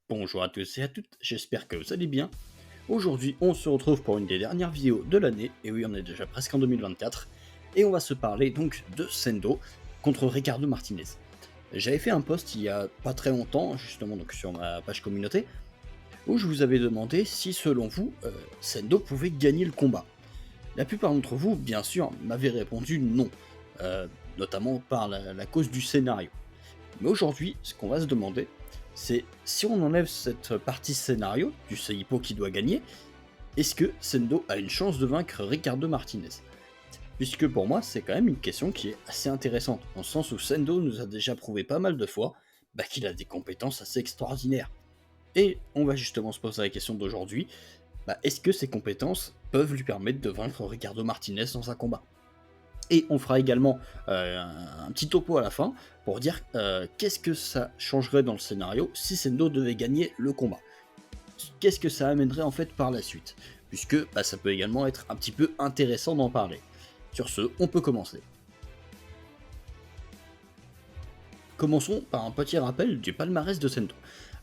Bonjour à tous et à toutes, j'espère que vous allez bien. Aujourd'hui, on se retrouve pour une des dernières vidéos de l'année, et oui, on est déjà presque en 2024, et on va se parler donc de Sendo contre Ricardo Martinez. J'avais fait un post il y a pas très longtemps, justement donc sur ma page communauté, où je vous avais demandé si selon vous, Sendo pouvait gagner le combat. La plupart d'entre vous, bien sûr, m'avaient répondu non, euh, notamment par la cause du scénario. Mais aujourd'hui, ce qu'on va se demander, c'est si on enlève cette partie scénario du Seipo qui doit gagner, est-ce que Sendo a une chance de vaincre Ricardo Martinez? Puisque pour moi, c'est quand même une question qui est assez intéressante, dans le sens où Sendo nous a déjà prouvé pas mal de fois qu'il a des compétences assez extraordinaires. Et on va justement se poser la question d'aujourd'hui, est-ce que ces compétences peuvent lui permettre de vaincre Ricardo Martinez dans un combat? Et on fera également un petit topo à la fin pour dire qu'est-ce que ça changerait dans le scénario si Sendo devait gagner le combat. Qu'est-ce que ça amènerait en fait par la suite, puisque ça peut également être un petit peu intéressant d'en parler. Sur ce, on peut commencer. Commençons par un petit rappel du palmarès de Sendo.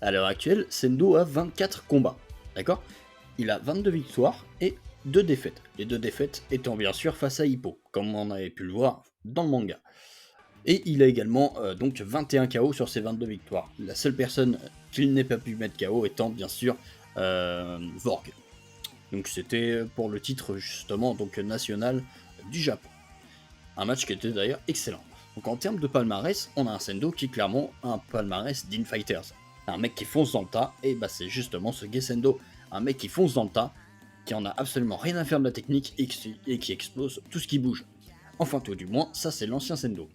À l'heure actuelle, Sendo a 24 combats, d'accord? Il a 22 victoires et 2 défaites. Les 2 défaites étant bien sûr face à Hippo, comme on avait pu le voir dans le manga. Et il a également donc 21 KO sur ses 22 victoires. La seule personne qu'il n'ait pas pu mettre KO étant bien sûr Vorg. Donc c'était pour le titre justement donc national du Japon. Un match qui était d'ailleurs excellent. Donc en termes de palmarès, on a un Sendo qui est clairement un palmarès d'Infighters. Un mec qui fonce dans le tas, et c'est justement ce Sendo. Un mec qui fonce dans le tas, qui en a absolument rien à faire de la technique et qui explose tout ce qui bouge. Enfin tout du moins, ça c'est l'ancien Sendo.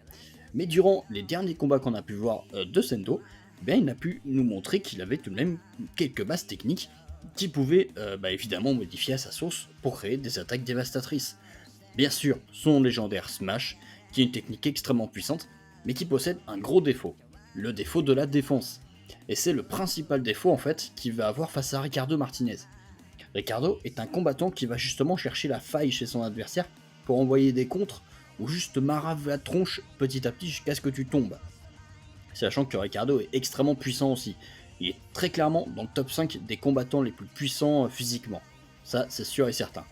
Mais durant les derniers combats qu'on a pu voir de Sendo, il a pu nous montrer qu'il avait tout de même quelques bases techniques qui pouvaient évidemment modifier à sa sauce pour créer des attaques dévastatrices. Bien sûr, son légendaire Smash, qui est une technique extrêmement puissante, mais qui possède un gros défaut, le défaut de la défense. Et c'est le principal défaut en fait qu'il va avoir face à Ricardo Martinez. Ricardo est un combattant qui va justement chercher la faille chez son adversaire pour envoyer des contres ou juste marave la tronche petit à petit jusqu'à ce que tu tombes. Sachant que Ricardo est extrêmement puissant aussi. Il est très clairement dans le top 5 des combattants les plus puissants physiquement. Ça, c'est sûr et certain.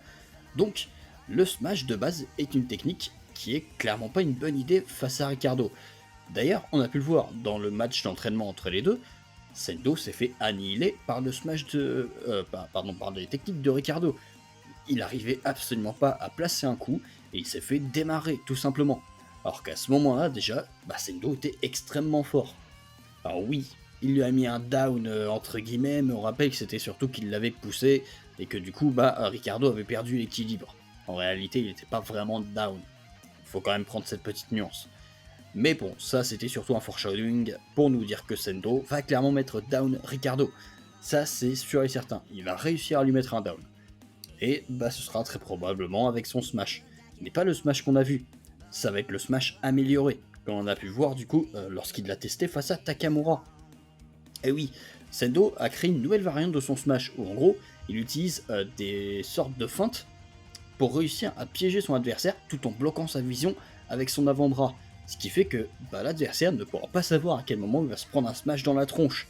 Donc, le smash de base est une technique qui est clairement pas une bonne idée face à Ricardo. D'ailleurs, on a pu le voir dans le match d'entraînement entre les deux, Sendo s'est fait annihiler par le smash de. Par les techniques de Ricardo. Il arrivait absolument pas à placer un coup et il s'est fait démarrer tout simplement. Alors qu'à ce moment-là, déjà, Sendo était extrêmement fort. Alors oui, il lui a mis un down entre guillemets, mais on rappelle que c'était surtout qu'il l'avait poussé et que du coup, Ricardo avait perdu l'équilibre. En réalité, il n'était pas vraiment down. Il faut quand même prendre cette petite nuance. Mais bon, ça c'était surtout un foreshadowing pour nous dire que Sendo va clairement mettre down Ricardo. Ça c'est sûr et certain, il va réussir à lui mettre un down. Et ce sera très probablement avec son smash. Ce n'est pas le smash qu'on a vu, ça va être le smash amélioré, comme on a pu voir du coup lorsqu'il l'a testé face à Takamura. Et oui, Sendo a créé une nouvelle variante de son smash, où en gros, il utilise des sortes de feintes pour réussir à piéger son adversaire tout en bloquant sa vision avec son avant-bras. Ce qui fait que l'adversaire ne pourra pas savoir à quel moment il va se prendre un smash dans la tronche.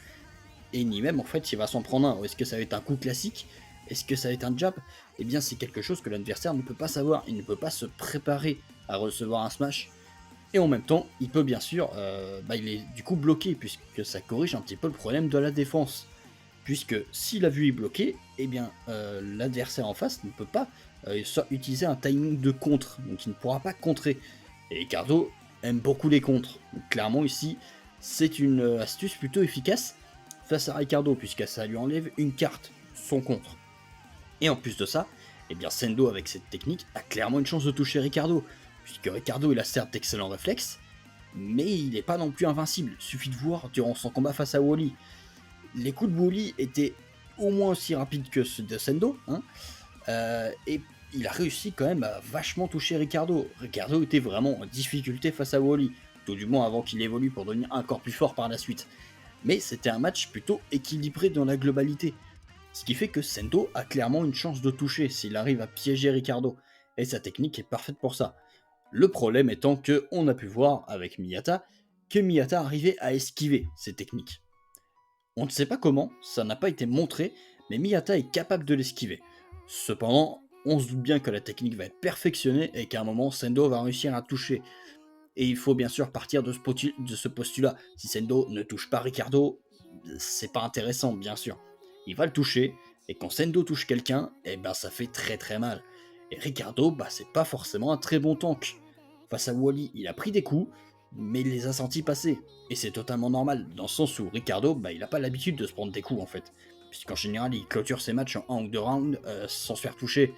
Et ni même en fait il va s'en prendre un. Est-ce que ça va être un coup classique? Est-ce que ça va être un jab? Eh bien c'est quelque chose que l'adversaire ne peut pas savoir. Il ne peut pas se préparer à recevoir un smash. Et en même temps, il peut bien sûr, il est du coup bloqué puisque ça corrige un petit peu le problème de la défense. Puisque s'il a vu y bloquer, eh bien l'adversaire en face ne peut pas utiliser un timing de contre, donc il ne pourra pas contrer. Et Ricardo aime beaucoup les contres. Donc, clairement ici, c'est une astuce plutôt efficace face à Ricardo, puisque ça lui enlève une carte, son contre. Et en plus de ça, eh bien Sendo avec cette technique a clairement une chance de toucher Ricardo, puisque Ricardo il a certes d'excellents réflexes, mais il n'est pas non plus invincible. Suffit de voir durant son combat face à Wally. Les coups de Wally étaient au moins aussi rapides que ceux de Sendo, hein, et il a réussi quand même à vachement toucher Ricardo. Ricardo était vraiment en difficulté face à Wally, tout du moins avant qu'il évolue pour devenir encore plus fort par la suite. Mais c'était un match plutôt équilibré dans la globalité. Ce qui fait que Sendo a clairement une chance de toucher s'il arrive à piéger Ricardo, et sa technique est parfaite pour ça. Le problème étant que on a pu voir avec Miyata que Miyata arrivait à esquiver ces techniques. On ne sait pas comment, ça n'a pas été montré, mais Miyata est capable de l'esquiver. Cependant, on se doute bien que la technique va être perfectionnée et qu'à un moment, Sendo va réussir à toucher. Et il faut bien sûr partir de ce postulat. Si Sendo ne touche pas Ricardo, c'est pas intéressant, bien sûr. Il va le toucher, et quand Sendo touche quelqu'un, eh ben ça fait très très mal. Et Ricardo, bah c'est pas forcément un très bon tank. Face à Wally, il a pris des coups, mais il les a sentis passer. Et c'est totalement normal, dans le sens où Ricardo, bah il a pas l'habitude de se prendre des coups en fait. Puisqu'en général, il clôture ses matchs en 1 ou 2 rounds sans se faire toucher.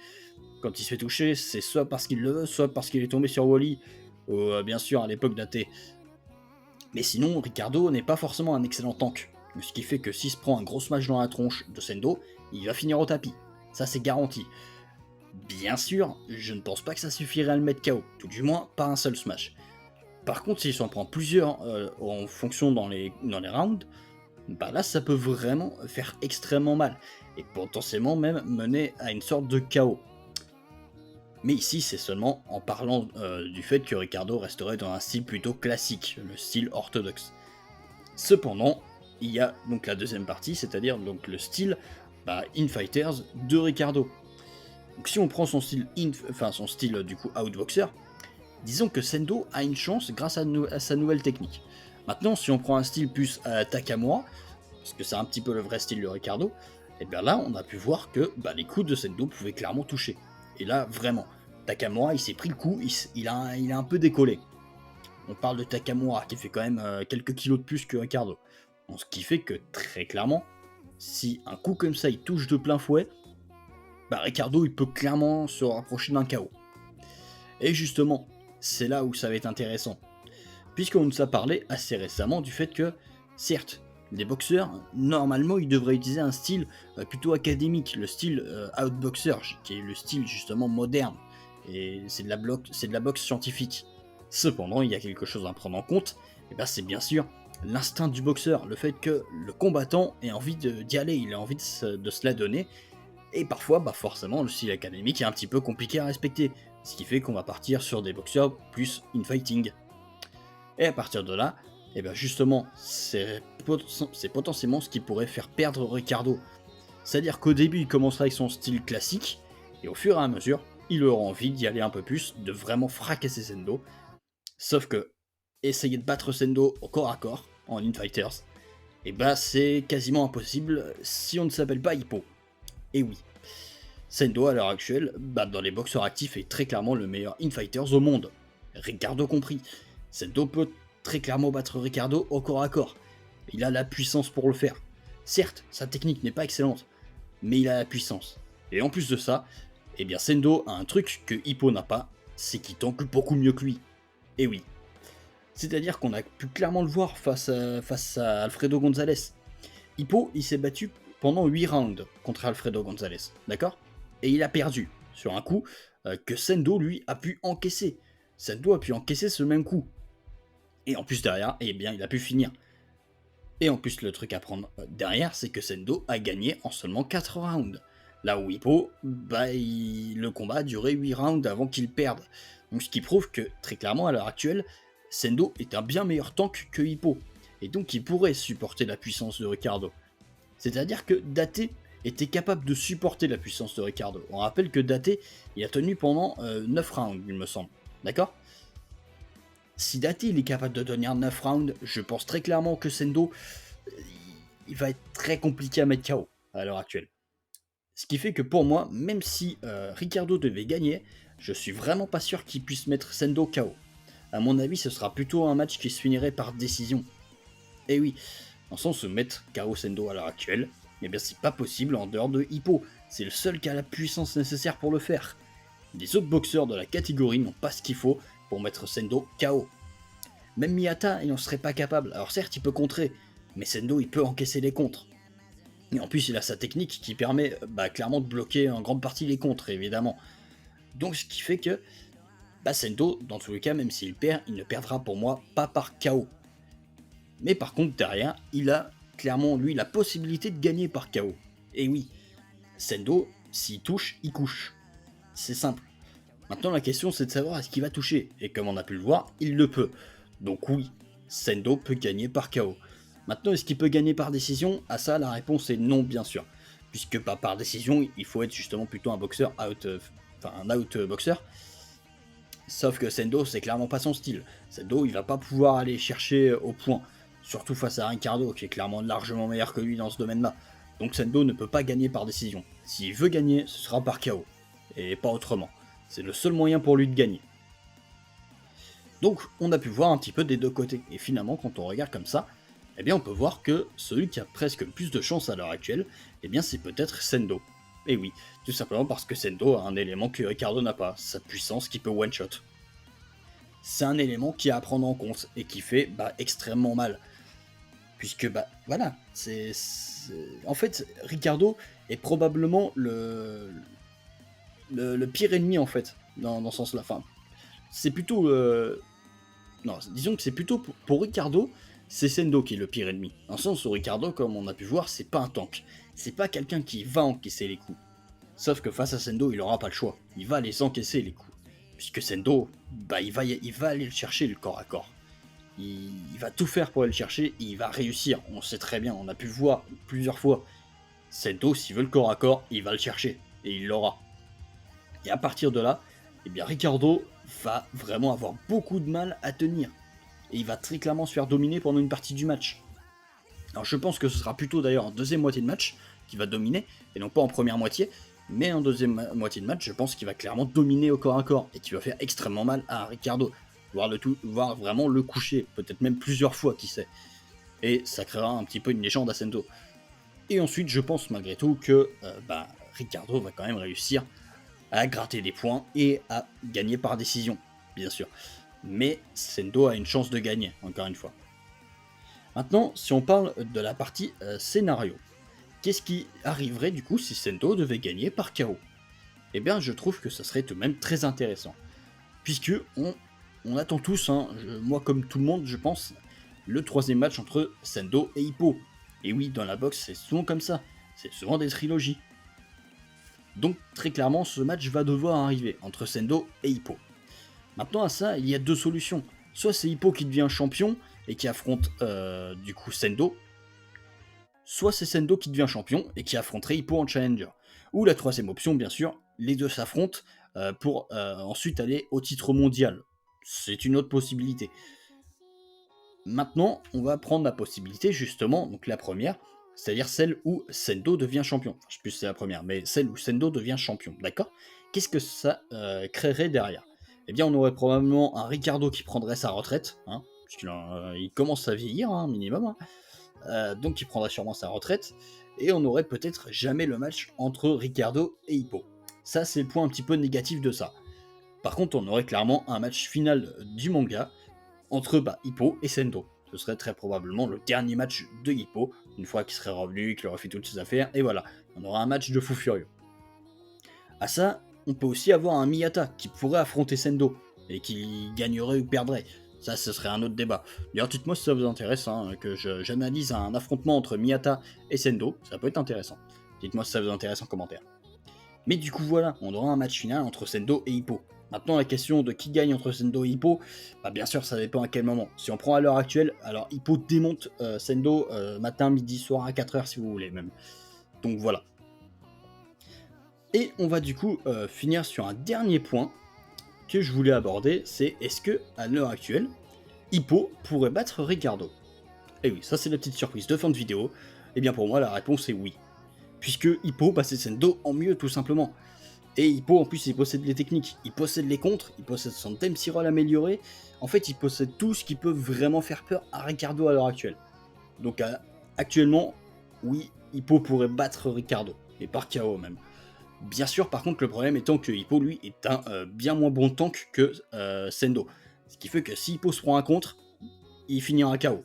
Quand il se fait toucher, c'est soit parce qu'il le veut, soit parce qu'il est tombé sur Wally, ou bien sûr à l'époque d'AT. Mais sinon, Ricardo n'est pas forcément un excellent tank. Ce qui fait que s'il se prend un gros smash dans la tronche de Sendo, il va finir au tapis. Ça c'est garanti. Bien sûr, je ne pense pas que ça suffirait à le mettre KO, tout du moins pas un seul smash. Par contre, s'il s'en prend plusieurs en fonction dans les rounds, bah là ça peut vraiment faire extrêmement mal, et potentiellement même mener à une sorte de KO. Mais ici, c'est seulement en parlant du fait que Ricardo resterait dans un style plutôt classique, le style orthodoxe. Cependant, il y a donc la deuxième partie, c'est-à-dire donc le style Infighters de Ricardo. Donc si on prend son style du coup outboxer, disons que Sendo a une chance grâce à sa nouvelle technique. Maintenant, si on prend un style plus Takamura, parce que c'est un petit peu le vrai style de Ricardo, et bien là, on a pu voir que les coups de Sendo pouvaient clairement toucher. Et là, vraiment, Takamura, il s'est pris le coup, il a un peu décollé. On parle de Takamura, qui fait quand même quelques kilos de plus que Ricardo. Donc, ce qui fait que, très clairement, si un coup comme ça, il touche de plein fouet, Ricardo, il peut clairement se rapprocher d'un KO. Et justement, c'est là où ça va être intéressant. Puisqu'on nous a parlé assez récemment du fait que, certes, les boxeurs, normalement, ils devraient utiliser un style plutôt académique, le style outboxer, qui est le style justement moderne. Et c'est de la boxe scientifique. Cependant, il y a quelque chose à prendre en compte, et c'est bien sûr l'instinct du boxeur, le fait que le combattant ait envie d'y aller, il a envie de se la donner, et parfois, forcément, le style académique est un petit peu compliqué à respecter, ce qui fait qu'on va partir sur des boxeurs plus infighting. Et à partir de là, justement, c'est potentiellement ce qui pourrait faire perdre Ricardo. C'est-à-dire qu'au début, il commencera avec son style classique, et au fur et à mesure, il aura envie d'y aller un peu plus, de vraiment fracasser Sendo. Sauf que, essayer de battre Sendo au corps à corps, en Infighters, c'est quasiment impossible si on ne s'appelle pas Hippo. Et oui, Sendo à l'heure actuelle, dans les boxeurs actifs, est très clairement le meilleur Infighters au monde, Ricardo compris. Sendo peut très clairement battre Ricardo au corps à corps. Il a la puissance pour le faire. Certes, sa technique n'est pas excellente, mais il a la puissance. Et en plus de ça, Sendo a un truc que Hippo n'a pas, c'est qu'il tank beaucoup mieux que lui. Et oui. C'est-à-dire qu'on a pu clairement le voir face à Alfredo Gonzalez. Hippo, il s'est battu pendant 8 rounds contre Alfredo Gonzalez, d'accord? Et il a perdu, sur un coup que Sendo, lui, a pu encaisser. Sendo a pu encaisser ce même coup. Et en plus derrière, il a pu finir. Et en plus, le truc à prendre derrière, c'est que Sendo a gagné en seulement 4 rounds. Là où Hippo, le combat a duré 8 rounds avant qu'il perde. Donc ce qui prouve que, très clairement, à l'heure actuelle, Sendo est un bien meilleur tank que Hippo. Et donc il pourrait supporter la puissance de Ricardo. C'est-à-dire que Date était capable de supporter la puissance de Ricardo. On rappelle que Date, il a tenu pendant 9 rounds, il me semble. D'accord ? Si Date il est capable de tenir 9 rounds, je pense très clairement que Sendo, il va être très compliqué à mettre KO à l'heure actuelle. Ce qui fait que pour moi, même si Ricardo devait gagner, je suis vraiment pas sûr qu'il puisse mettre Sendo KO. A mon avis, ce sera plutôt un match qui se finirait par décision. Et oui, dans le sens où mettre KO Sendo à l'heure actuelle, c'est pas possible en dehors de Hippo. C'est le seul qui a la puissance nécessaire pour le faire. Les autres boxeurs de la catégorie n'ont pas ce qu'il faut pour mettre Sendo KO. Même Miyata, il n'en serait pas capable. Alors certes, il peut contrer, mais Sendo, il peut encaisser les contres. Et en plus, il a sa technique qui permet clairement de bloquer en grande partie les contres, évidemment. Donc ce qui fait que Sendo, dans tous les cas, même s'il perd, il ne perdra pour moi pas par KO. Mais par contre, derrière, il a clairement, lui, la possibilité de gagner par KO. Et oui, Sendo, s'il touche, il couche. C'est simple. Maintenant, la question, c'est de savoir est-ce qu'il va toucher. Et comme on a pu le voir, il le peut. Donc oui, Sendo peut gagner par KO. Maintenant, est-ce qu'il peut gagner par décision? À ça, la réponse est non, bien sûr. Puisque par décision, il faut être justement plutôt un boxeur un out boxer. Sauf que Sendo, c'est clairement pas son style. Sendo, il va pas pouvoir aller chercher au point. Surtout face à Ricardo, qui est clairement largement meilleur que lui dans ce domaine-là. Donc Sendo ne peut pas gagner par décision. S'il veut gagner, ce sera par KO. Et pas autrement. C'est le seul moyen pour lui de gagner. Donc on a pu voir un petit peu des deux côtés. Et finalement, quand on regarde comme ça, eh bien on peut voir que celui qui a presque le plus de chance à l'heure actuelle, eh bien c'est peut-être Sendo. Et oui, tout simplement parce que Sendo a un élément que Ricardo n'a pas, sa puissance qui peut one-shot. C'est un élément qui est à prendre en compte et qui fait extrêmement mal. Puisque voilà, en fait, Ricardo est probablement le pire ennemi en fait, dans ce sens-là. Enfin, c'est plutôt... Non, disons que c'est plutôt pour Ricardo, c'est Sendo qui est le pire ennemi. Dans le sens où Ricardo, comme on a pu voir, c'est pas un tank. C'est pas quelqu'un qui va encaisser les coups. Sauf que face à Sendo, il aura pas le choix. Il va les encaisser les coups. Puisque Sendo, il va aller le chercher le corps à corps. Il va tout faire pour aller le chercher et il va réussir. On sait très bien, on a pu le voir plusieurs fois. Sendo, s'il veut le corps à corps, il va le chercher. Et il l'aura. Et à partir de là, eh bien Ricardo va vraiment avoir beaucoup de mal à tenir. Et il va très clairement se faire dominer pendant une partie du match. Alors je pense que ce sera plutôt d'ailleurs en deuxième moitié de match qu'il va dominer, et non pas en première moitié, mais en deuxième moitié de match, je pense qu'il va clairement dominer au corps à corps, et qu'il va faire extrêmement mal à Ricardo, voire vraiment le coucher, peut-être même plusieurs fois, qui sait. Et ça créera un petit peu une légende à Sendo. Et ensuite, je pense malgré tout que Ricardo va quand même réussir à gratter des points et à gagner par décision, bien sûr. Mais Sendo a une chance de gagner, encore une fois. Maintenant, si on parle de la partie scénario, qu'est-ce qui arriverait du coup si Sendo devait gagner par KO? Eh bien, je trouve que ça serait tout de même très intéressant. Puisque on attend tous, moi comme tout le monde, je pense, le troisième match entre Sendo et Hippo. Et oui, dans la boxe, c'est souvent comme ça. C'est souvent des trilogies. Donc, très clairement, ce match va devoir arriver entre Sendo et Hippo. Maintenant, à ça, il y a deux solutions. Soit c'est Hippo qui devient champion et qui affronte du coup Sendo, soit c'est Sendo qui devient champion et qui affronterait Hippo en challenger. Ou la troisième option, bien sûr, les deux s'affrontent pour ensuite aller au titre mondial. C'est une autre possibilité. Maintenant, on va prendre la possibilité, justement, donc la première, c'est-à-dire celle où Sendo devient champion. Enfin, je sais plus si c'est la première, mais celle où Sendo devient champion, d'accord? Qu'est-ce que ça créerait derrière? Eh bien, on aurait probablement un Ricardo qui prendrait sa retraite, puisqu'il commence à vieillir, minimum, donc il prendrait sûrement sa retraite, et on aurait peut-être jamais le match entre Ricardo et Hippo. Ça, c'est le point un petit peu négatif de ça. Par contre, on aurait clairement un match final du manga entre Hippo et Sendo. Ce serait très probablement le dernier match de Hippo, une fois qu'il serait revenu, qu'il aurait fait toutes ses affaires, et voilà, on aura un match de fou furieux. À ça, on peut aussi avoir un Miyata qui pourrait affronter Sendo, et qui gagnerait ou perdrait. Ça, ce serait un autre débat. D'ailleurs, dites-moi si ça vous intéresse, que j'analyse un affrontement entre Miyata et Sendo, ça peut être intéressant. Dites-moi si ça vous intéresse en commentaire. Mais du coup voilà, on aura un match final entre Sendo et Hippo. Maintenant la question de qui gagne entre Sendo et Hippo, bien sûr ça dépend à quel moment. Si on prend à l'heure actuelle, alors Hippo démonte Sendo matin, midi, soir à 4h si vous voulez même. Donc voilà. Et on va du coup finir sur un dernier point que je voulais aborder, c'est est-ce que à l'heure actuelle, Hippo pourrait battre Ricardo? Et oui, ça c'est la petite surprise de fin de vidéo. Et bien pour moi la réponse est oui. Puisque Hippo c'est Sendo en mieux tout simplement. Et Hippo en plus il possède les techniques, il possède les contres, il possède son Time Roll amélioré, en fait il possède tout ce qui peut vraiment faire peur à Ricardo à l'heure actuelle. Donc actuellement, oui, Hippo pourrait battre Ricardo, et par KO même. Bien sûr par contre le problème étant que Hippo lui est un bien moins bon tank que Sendo. Ce qui fait que si Hippo se prend un contre, il finira KO.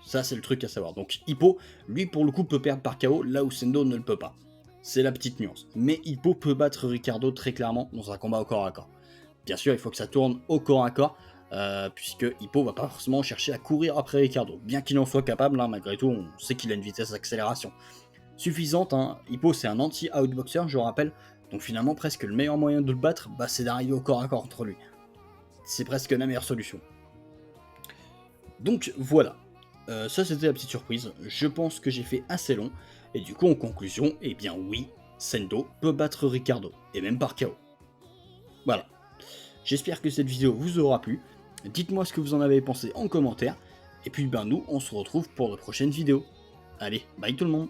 Ça c'est le truc à savoir. Donc Hippo, lui pour le coup peut perdre par KO là où Sendo ne le peut pas. C'est la petite nuance. Mais Hippo peut battre Ricardo très clairement dans un combat au corps à corps. Bien sûr, il faut que ça tourne au corps à corps, puisque Hippo va pas forcément chercher à courir après Ricardo. Bien qu'il en soit capable, malgré tout, on sait qu'il a une vitesse d'accélération suffisante. Hippo, c'est un anti-outboxer, je vous rappelle. Donc finalement, presque le meilleur moyen de le battre, c'est d'arriver au corps à corps contre lui. C'est presque la meilleure solution. Donc voilà. Ça c'était la petite surprise, je pense que j'ai fait assez long, et du coup en conclusion, eh bien oui, Sendo peut battre Ricardo, et même par KO. Voilà, j'espère que cette vidéo vous aura plu, dites-moi ce que vous en avez pensé en commentaire, et puis ben nous on se retrouve pour de prochaines vidéos. Allez, bye tout le monde!